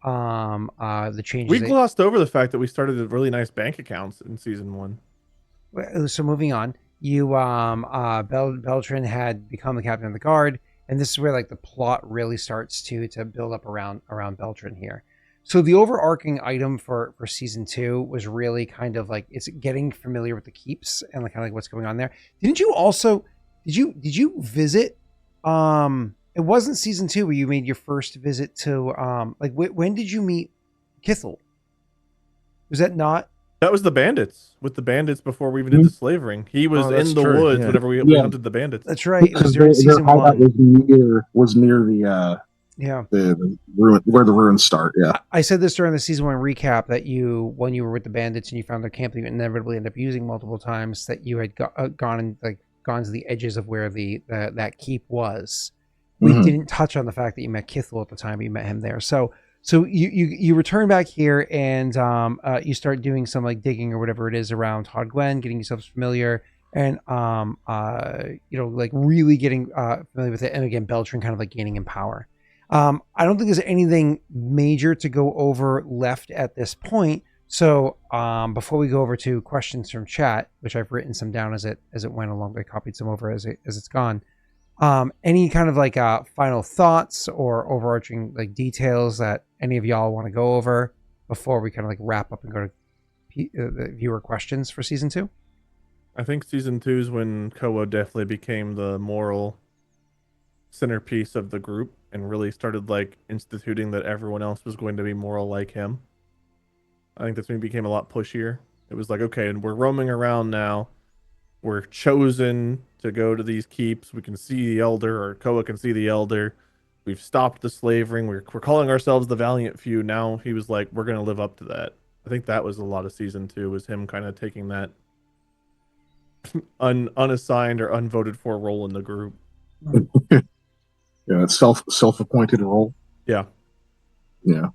The changes. We glossed over the fact that we started with really nice bank accounts in season 1. So moving on, you Beltran had become the captain of the guard, and this is where like the plot really starts to build up around Beltran here. So the overarching item for season 2 was really kind of like it's getting familiar with the keeps and like kind of like what's going on there. Didn't you also did you visit it wasn't season 2 where you made your first visit to when did you meet Kethrel? Was that not? That was the bandits, with the bandits before we even did the slavering. He was in the woods whenever we hunted the bandits. That's right. It was during season 1. Was near the the ruin, where the ruins start. Yeah, I said this during the season 1 recap that when you were with the bandits and you found their camp that you inevitably end up using multiple times, that you had gone to the edges of where that keep was. We didn't touch on the fact that you met Kethrel at the time, but you met him there. So you return back here and you start doing some like digging or whatever it is around Hodgwen, getting yourselves familiar, and like really getting familiar with it. And again, Beltran kind of like gaining in power. I don't think there's anything major to go over left at this point. So before we go over to questions from chat, which I've written some down as it went along, I copied some over as it's gone. Any kind of like final thoughts or overarching like details that any of y'all want to go over before we kind of like wrap up and go to the viewer questions for season 2? I think season 2 is when Koa definitely became the moral centerpiece of the group and really started like instituting that everyone else was going to be moral like him. I think that's when he became a lot pushier. It was like, okay, and we're roaming around now. we're chosen to go to these keeps. We can see the elder, or Koa can see the elder. We've stopped the slavering. We're calling ourselves the valiant few. Now he was like, we're going to live up to that. I think that was a lot of season 2, was him kind of taking that unassigned or unvoted for role in the group. Yeah, it's self-appointed role. Yeah. Yeah.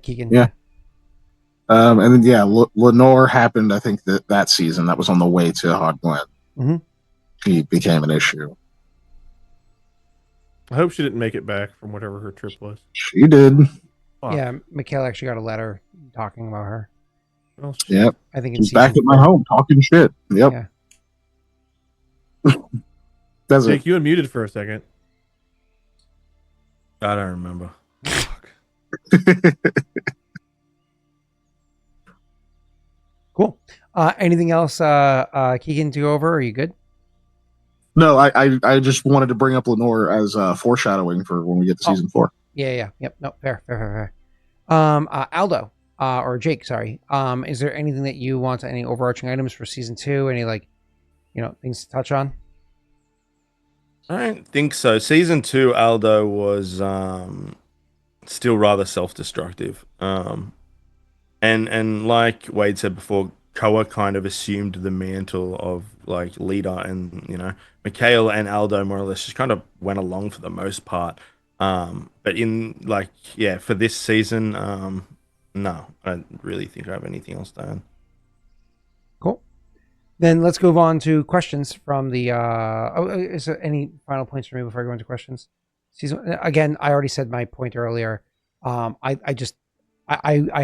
Keegan. Yeah. And then Lenore happened. I think that season that was on the way to Hot Glen. Mm-hmm. He became an issue. I hope she didn't make it back from whatever her trip was. She did. Fuck. Yeah, Mikhail actually got a letter talking about her. Well, Yep. I think she's back at my home talking shit. Yep. Yeah. That's Jake, it. you unmuted for a second. I don't remember. Fuck. Cool. Anything else, Keegan, to go over? Are you good? No, I just wanted to bring up Lenore as foreshadowing for when we get to season 4. Yeah. Yep. No, fair. Aldo, or Jake, sorry. Is there anything that you want, any overarching items for season 2? Any things to touch on? I don't think so. Season 2, Aldo was still rather self-destructive. And like Wade said before, Koa kind of assumed the mantle of like leader, and Mikhail and Aldo more or less just kind of went along for the most part. But in for this season, no, I don't really think I have anything else to add. Cool. Then let's move on to questions from the. Is there any final points for me before I go into questions? Again, I already said my point earlier. I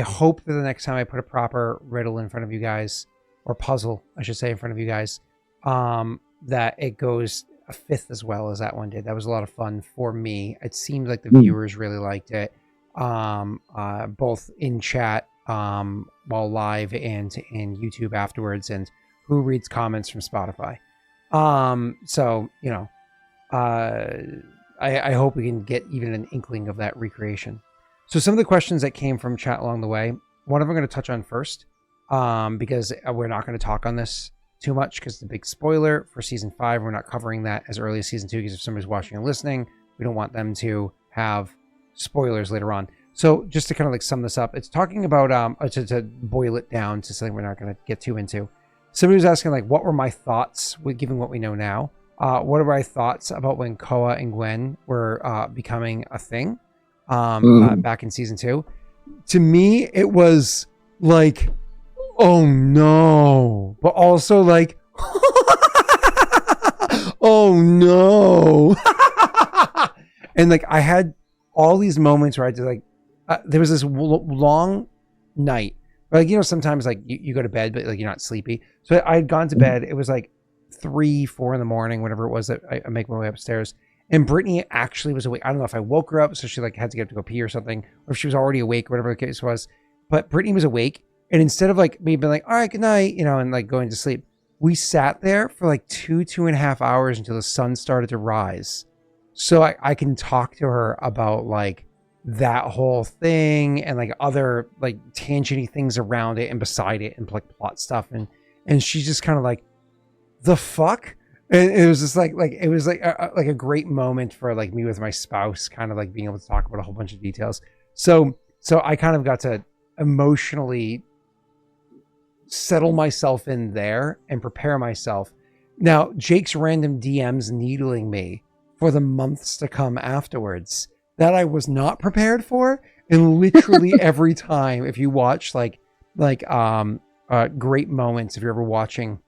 hope that the next time I put a proper riddle in front of you guys, or puzzle, I should say, in front of you guys, that it goes a 5th as well as that one did. That was a lot of fun for me. It seems like the viewers really liked it, both in chat while live and in YouTube afterwards, and who reads comments from Spotify. So I hope we can get even an inkling of that recreation. So some of the questions that came from chat along the way, one of them I'm going to touch on first, because we're not going to talk on this too much because it's a big spoiler for season 5. We're not covering that as early as season 2 because if somebody's watching and listening, we don't want them to have spoilers later on. So just to kind of sum this up, it's talking about to boil it down to something we're not going to get too into. Somebody was asking what were my thoughts given what we know now. What are my thoughts about when Koa and Gwen were becoming a thing? Back in season 2, to me it was like, oh no, but also like oh no. And I had all these moments where I did there was this long night, sometimes you go to bed but you're not sleepy, so I had gone to bed. It was 3-4 in the morning, whatever it was, that I make my way upstairs. And Brittany actually was awake. I don't know if I woke her up, so she had to get up to go pee or something, or if she was already awake, whatever the case was. But Brittany was awake, and instead of me being all right, good night, and going to sleep, we sat there for 2.5 hours until the sun started to rise, so I can talk to her about that whole thing and other tangenty things around it and beside it and plot stuff, and she's just kind of the fuck. And it was just it was a great moment for me with my spouse, kind of being able to talk about a whole bunch of details. So I kind of got to emotionally settle myself in there and prepare myself. Now, Jake's random DMs needling me for the months to come afterwards, that I was not prepared for. And literally every time, if you watch great moments, if you're ever watching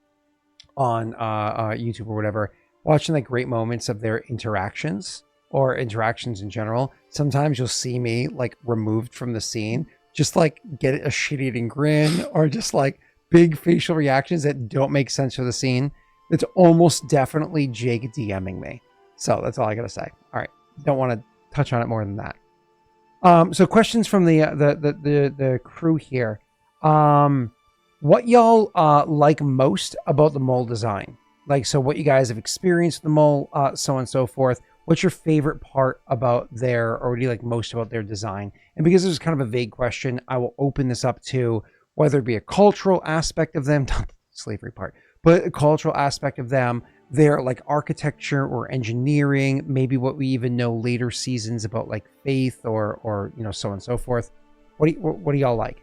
on YouTube or whatever, watching great moments of their interactions or interactions in general, sometimes you'll see me removed from the scene, just get a shit-eating grin or just big facial reactions that don't make sense for the scene. It's almost definitely Jake DMing me. So that's all I gotta say. All right, don't want to touch on it more than that. So questions from the crew here. What y'all like most about the mole design? So what you guys have experienced with the mole, so on and so forth. What's your favorite part about or what do you like most about their design? And because this is kind of a vague question, I will open this up to whether it be a cultural aspect of them, not the slavery part, but a cultural aspect of them, their like architecture or engineering, maybe what we even know later seasons about like faith or so on and so forth. What do y'all like?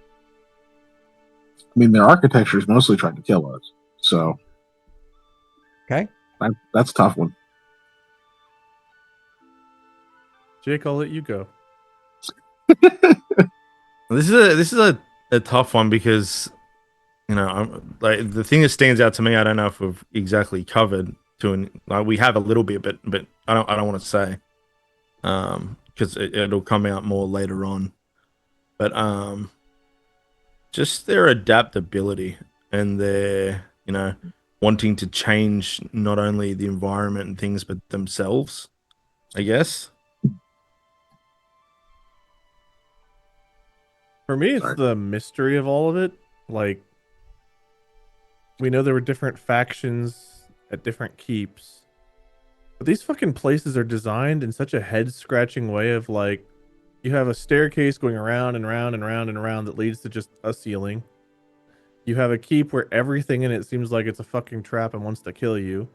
I mean, their architecture is mostly trying to kill us. So, okay, that's a tough one. Jake, I'll let you go. This is a tough one because I'm like the thing that stands out to me. I don't know if we've exactly covered we have a little bit, but I don't want to say because it'll come out more later on. But just their adaptability and their wanting to change not only the environment and things but themselves, I guess. For me, it's the mystery of all of it. Like, we know there were different factions at different keeps, but these fucking places are designed in such a head-scratching way of like, you have a staircase going around and around and around and around that leads to just a ceiling. You have a keep where everything in it seems like it's a fucking trap and wants to kill you.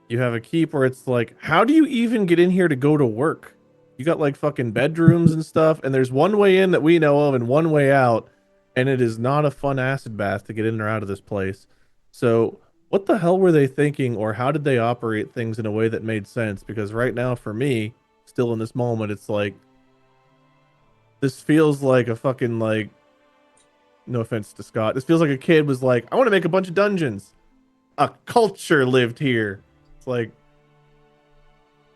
You have a keep where it's like, how do you even get in here to go to work? You got like fucking bedrooms and stuff, and there's one way in that we know of and one way out, and it is not a fun acid bath to get in or out of this place. So what the hell were they thinking, or how did they operate things in a way that made sense? Because right now, for me, still in this moment, it's like, this feels like a fucking like, no offense to Scott, this feels like a kid was like, I want to make a bunch of dungeons. A culture lived here. It's like,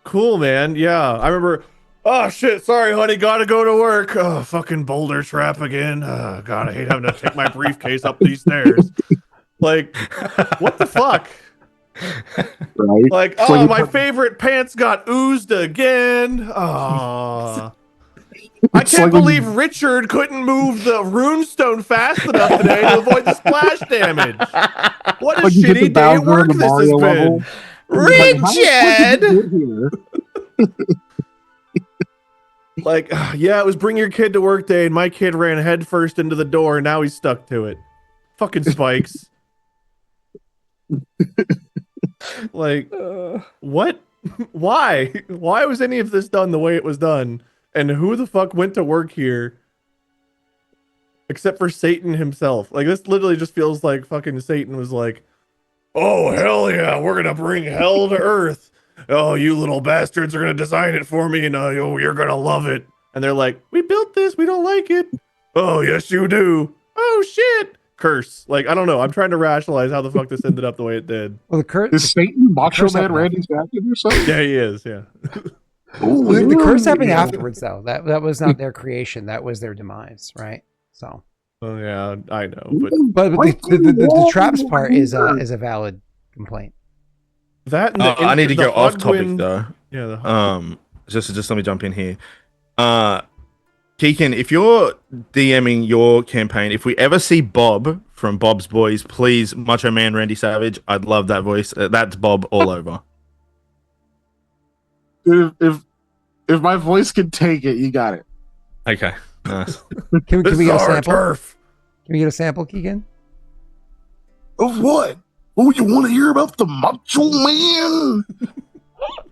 cool, man. Yeah, I remember. Oh shit, sorry honey, gotta go to work. Oh, fucking boulder trap again. Oh god, I hate having to take my briefcase up these stairs. Like, what the fuck? Right? Like, oh, my favorite pants got oozed again. Oh, I can't believe Richard couldn't move the runestone fast enough today to avoid the splash damage. What a shitty day at work this has been. Richard! Like, yeah, it was bring your kid to work day, and my kid ran headfirst into the door, and now he's stuck to it. Fucking spikes. Like, what? Why? Why was any of this done the way it was done? And who the fuck went to work here? Except for Satan himself. Like, this literally just feels like fucking Satan was like, oh, hell yeah, we're gonna bring hell to earth. Oh, you little bastards are gonna design it for me, and you're gonna love it. And they're like, we built this, we don't like it. Oh, yes, you do. Oh, shit. Curse. Like, I don't know. I'm trying to rationalize how the fuck this ended up the way it did. Well, is Satan Macho Man Randy Savage or something? Yeah, he is. Yeah. The curse happened afterwards, though. That was not their creation. That was their demise, right? So. Oh yeah, I know, but the traps part is a valid complaint. That and I need to go off topic though. Yeah. Just let me jump in here. Kiken, if you're DMing your campaign, if we ever see Bob from Bob's Boys, please, Macho Man Randy Savage. I'd love that voice. That's Bob all over. If my voice can take it, you got it. Okay. Nice. Can we get a sample? Can we get a sample, Keegan? Of what? Oh, you want to hear about the Macho Man?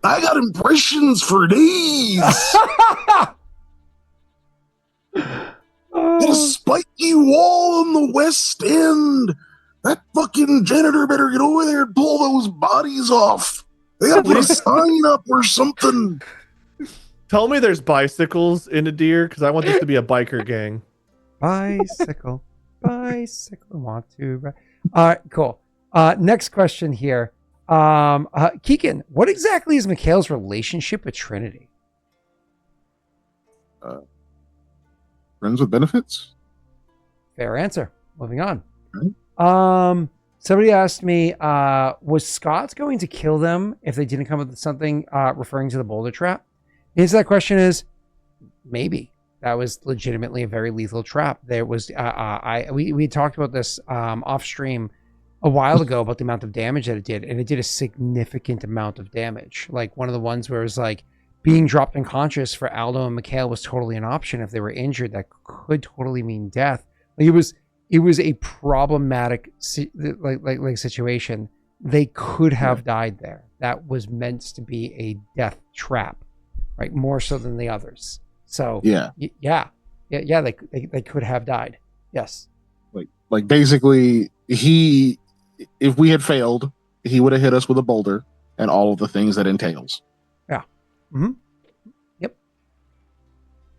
I got impressions for days. Got a spiky wall on the west end. That fucking janitor better get over there and pull those bodies off. They gotta put a sign up or something. Tell me there's bicycles in Idir, because I want this to be a biker gang. Bicycle, want to ride. All right, cool. Next question here. Keegan, what exactly is Mikhail's relationship with Trinity? Friends with benefits? Fair answer. Moving on. Right. Somebody asked me, was Scott going to kill them if they didn't come up with something referring to the boulder trap? The answer to that question is maybe. That was legitimately a very lethal trap. There was we talked about this off stream a while ago about the amount of damage that it did, and it did a significant amount of damage. Like one of the ones where it was like being dropped unconscious for Aldo and Mikhail was totally an option if they were injured. That could totally mean death. Like it was a problematic situation. They could have died there. That was meant to be a death trap, right? More so than the others. So yeah, they could have died. Yes. Like basically, if we had failed, he would have hit us with a boulder and all of the things that entails. Yeah. Mm-hmm. Yep.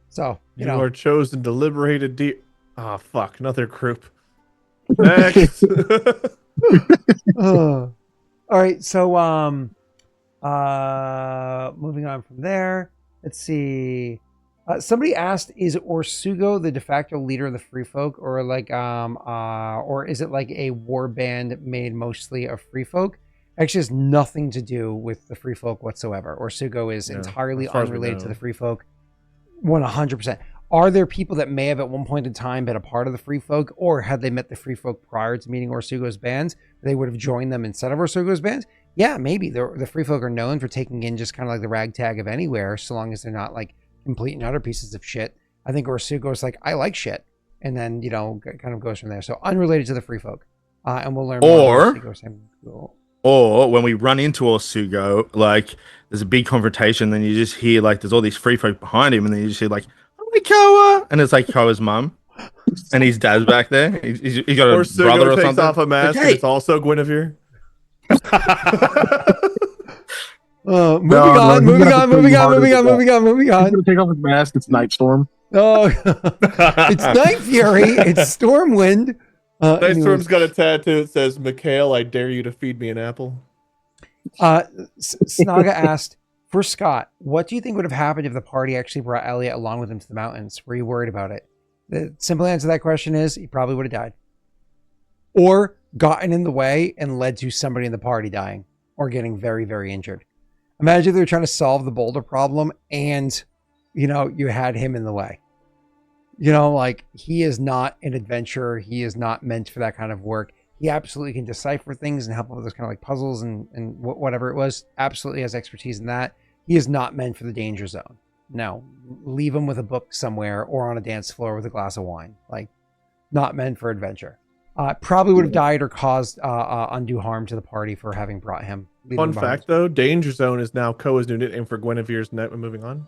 So you are chosen to liberate a deep. Oh fuck! Another group. Next. All right. So moving on from there. Let's see. Somebody asked, is Orsugo the de facto leader of the Free Folk, or or is it like a war band made mostly of Free Folk? Actually has nothing to do with the Free Folk whatsoever. Orsugo is entirely unrelated to the Free Folk. 100%. Are there people that may have at one point in time been a part of the Free Folk, or had they met the Free Folk prior to meeting Orsugo's bands, they would have joined them instead of Orsugo's bands? Yeah, maybe. The Free Folk are known for taking in just kind of like the ragtag of anywhere, so long as they're not like complete and utter pieces of shit. I think Orsugo's like, I like shit. And then, kind of goes from there. So unrelated to the Free Folk. And we'll learn more. Or when we run into Orsugo, like there's a big confrontation, then you just hear like there's all these Free Folk behind him, and then you just hear like, "Hi, Koa," and it's like Koa's mum, and his dad's back there. He's got a brother or takes something. Off a mask, like, hey. It's also Guinevere. Moving on. He's gonna take off his mask. It's Nightstorm. Oh, it's Night Fury. It's Stormwind. Nightstorm's got a tattoo that says, "Mikhail, I dare you to feed me an apple." Snaga asked, for Scott, what do you think would have happened if the party actually brought Elliot along with them to the mountains? Were you worried about it? The simple answer to that question is he probably would have died. Or gotten in the way and led to somebody in the party dying or getting very, very injured. Imagine if they were trying to solve the boulder problem and, you had him in the way. Like, he is not an adventurer. He is not meant for that kind of work. He absolutely can decipher things and help with those kind of like puzzles and whatever it was. Absolutely has expertise in that. He is not meant for the danger zone. No, leave him with a book somewhere or on a dance floor with a glass of wine. Like, not meant for adventure. Probably would have died or caused undue harm to the party for having brought him. Fun fact, though, Danger Zone is now Koa's new nickname for Guinevere's net. Moving on.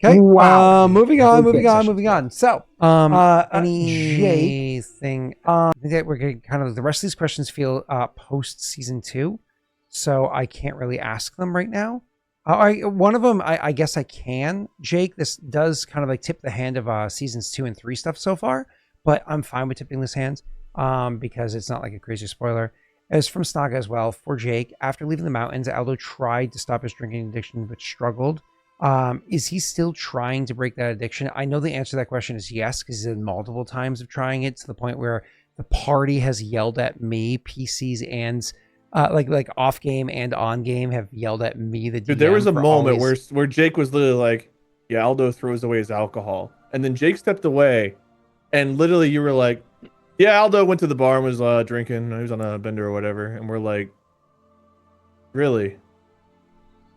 Okay. Wow. Moving on. So, anything? I think that we're getting kind of the rest of these questions feel post season 2, so I can't really ask them right now. One of them, I guess I can. Jake, this does kind of like tip the hand of seasons 2 and 3 stuff so far, but I'm fine with tipping this hand because it's not like a crazy spoiler. As from Snaga as well, for Jake, after leaving the mountains, Aldo tried to stop his drinking addiction, but struggled. Is he still trying to break that addiction? I know the answer to that question is yes, because he's had multiple times of trying it to the point where the party has yelled at me, PCs and like off game and on game have yelled at me. Dude, there was a moment where Jake was literally like, "Yeah, Aldo throws away his alcohol," and then Jake stepped away, and literally you were like, "Yeah, Aldo went to the bar and was drinking. He was on a bender or whatever," and we're like, "Really?"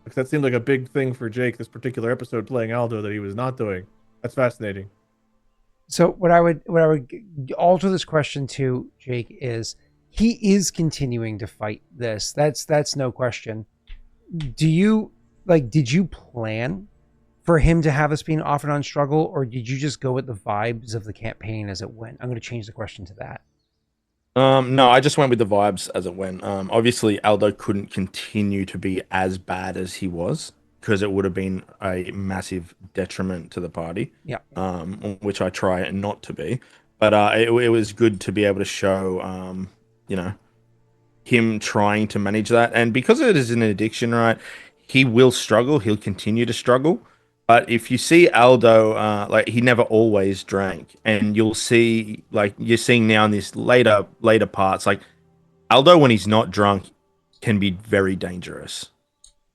Because that seemed like a big thing for Jake this particular episode, playing Aldo, that he was not doing. That's fascinating. So what I would alter this question to, Jake, is he is continuing to fight this. That's no question. Did you plan for him to have this being off and on struggle, or did you just go with the vibes of the campaign as it went? I'm going to change the question to that. No, I just went with the vibes as it went. Obviously, Aldo couldn't continue to be as bad as he was because it would have been a massive detriment to the party. Yeah. Which I try not to be. But it was good to be able to show, him trying to manage that. And because it is an addiction, right, he will struggle. He'll continue to struggle. But if you see Aldo, he never always drank, and you'll see, like you're seeing now in this later parts, like Aldo when he's not drunk can be very dangerous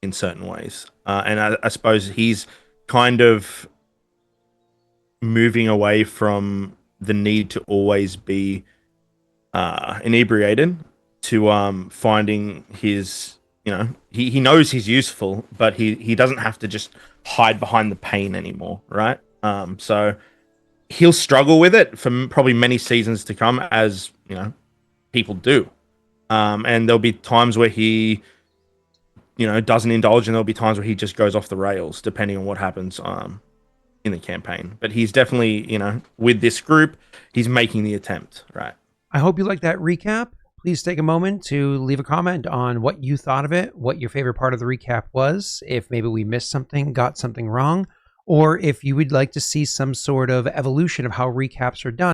in certain ways, and I suppose he's kind of moving away from the need to always be inebriated to finding his. He knows he's useful, but he doesn't have to just hide behind the pain anymore, right? So he'll struggle with it for probably many seasons to come, as you know, people do. And there'll be times where he, doesn't indulge, and there'll be times where he just goes off the rails, depending on what happens in the campaign. But he's definitely, with this group, he's making the attempt, right? I hope you like that recap. Please take a moment to leave a comment on what you thought of it, what your favorite part of the recap was, if maybe we missed something, got something wrong, or if you would like to see some sort of evolution of how recaps are done.